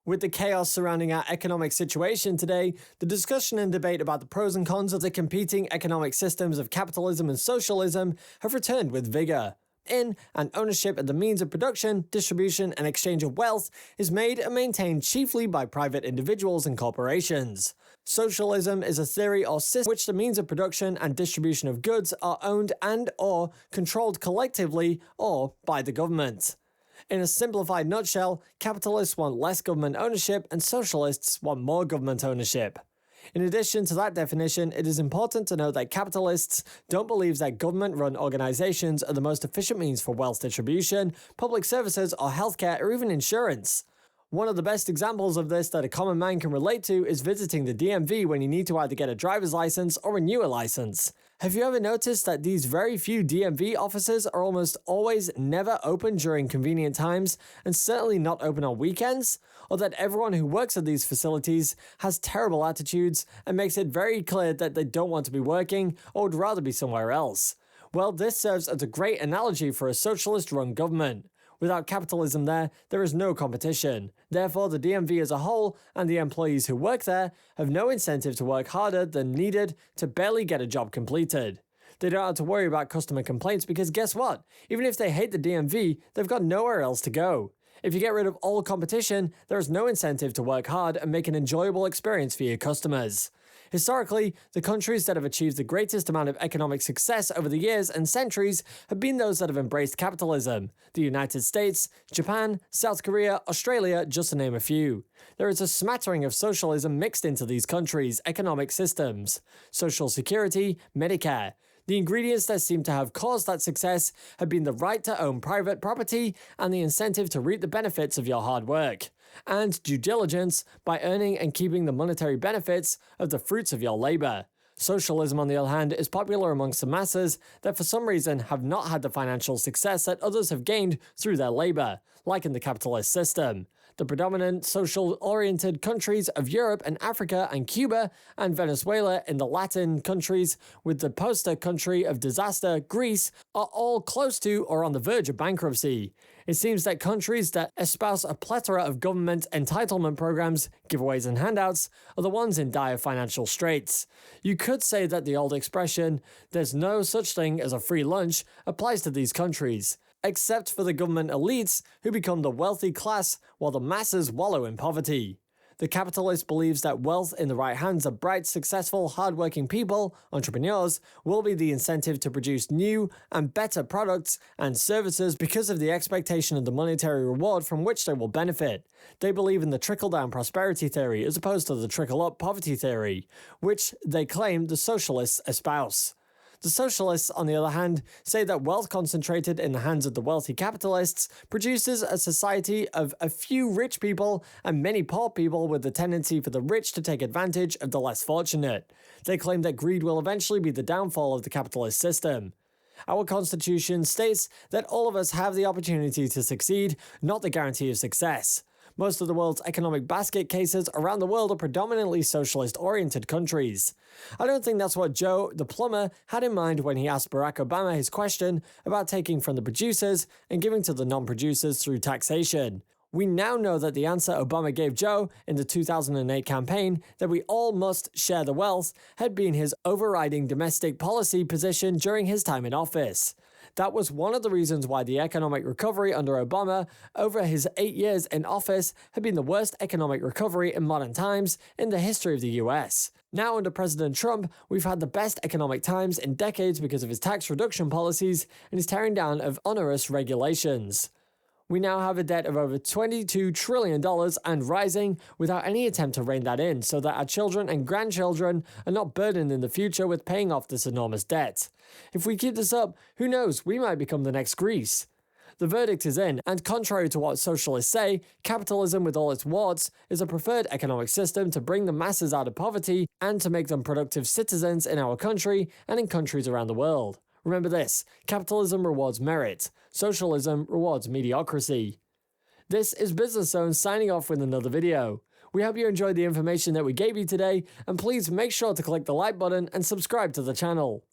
With the chaos surrounding our economic situation today, the discussion and debate about the pros and cons of the competing economic systems of capitalism and socialism have returned with vigor. And ownership of the means of production, distribution, and exchange of wealth is made and maintained chiefly by private individuals and corporations. Socialism is a theory or system in which the means of production and distribution of goods are owned and/or controlled collectively or by the government. In a simplified nutshell, capitalists want less government ownership and socialists want more government ownership. In addition to that definition, it is important to note that capitalists don't believe that government-run organizations are the most efficient means for wealth distribution, public services, or healthcare, or even insurance. One of the best examples of this that a common man can relate to is visiting the DMV when you need to either get a driver's license or renew a license. Have you ever noticed that these very few DMV offices are almost always never open during convenient times and certainly not open on weekends? Or that everyone who works at these facilities has terrible attitudes and makes it very clear that they don't want to be working or would rather be somewhere else? Well, this serves as a great analogy for a socialist-run government. Without capitalism there is no competition. Therefore, the DMV as a whole and the employees who work there have no incentive to work harder than needed to barely get a job completed. They don't have to worry about customer complaints because guess what? Even if they hate the DMV, they've got nowhere else to go. If you get rid of all competition, there is no incentive to work hard and make an enjoyable experience for your customers. Historically, the countries that have achieved the greatest amount of economic success over the years and centuries have been those that have embraced capitalism: the United States, Japan, South Korea, Australia, just to name a few. There is a smattering of socialism mixed into these countries' economic systems: Social Security, Medicare. The ingredients that seem to have caused that success have been the right to own private property and the incentive to reap the benefits of your hard work, and due diligence by earning and keeping the monetary benefits of the fruits of your labor. Socialism, on the other hand, is popular amongst the masses that for some reason have not had the financial success that others have gained through their labor, like in the capitalist system. The predominant social-oriented countries of Europe and Africa and Cuba and Venezuela in the Latin countries, with the poster country of disaster, Greece, are all close to or on the verge of bankruptcy. It seems that countries that espouse a plethora of government entitlement programs, giveaways and handouts are the ones in dire financial straits. You could say that the old expression, "there's no such thing as a free lunch," applies to these countries, except for the government elites who become the wealthy class while the masses wallow in poverty. The capitalist believes that wealth in the right hands of bright, successful, hardworking people, entrepreneurs, will be the incentive to produce new and better products and services because of the expectation of the monetary reward from which they will benefit. They believe in the trickle-down prosperity theory as opposed to the trickle-up poverty theory, which they claim the socialists espouse. The socialists, on the other hand, say that wealth concentrated in the hands of the wealthy capitalists produces a society of a few rich people and many poor people, with the tendency for the rich to take advantage of the less fortunate. They claim that greed will eventually be the downfall of the capitalist system. Our Constitution states that all of us have the opportunity to succeed, not the guarantee of success. Most of the world's economic basket cases around the world are predominantly socialist-oriented countries. I don't think that's what Joe, the plumber, had in mind when he asked Barack Obama his question about taking from the producers and giving to the non-producers through taxation. We now know that the answer Obama gave Joe in the 2008 campaign, that we all must share the wealth, had been his overriding domestic policy position during his time in office. That was one of the reasons why the economic recovery under Obama over his 8 years in office had been the worst economic recovery in modern times in the history of the US. Now under President Trump, we've had the best economic times in decades because of his tax reduction policies and his tearing down of onerous regulations. We now have a debt of over $22 trillion and rising, without any attempt to rein that in so that our children and grandchildren are not burdened in the future with paying off this enormous debt. If we keep this up, who knows, we might become the next Greece. The verdict is in, and contrary to what socialists say, capitalism with all its warts is a preferred economic system to bring the masses out of poverty and to make them productive citizens in our country and in countries around the world. Remember this: capitalism rewards merit, socialism rewards mediocrity. This is Business Zone signing off with another video. We hope you enjoyed the information that we gave you today, and please make sure to click the like button and subscribe to the channel.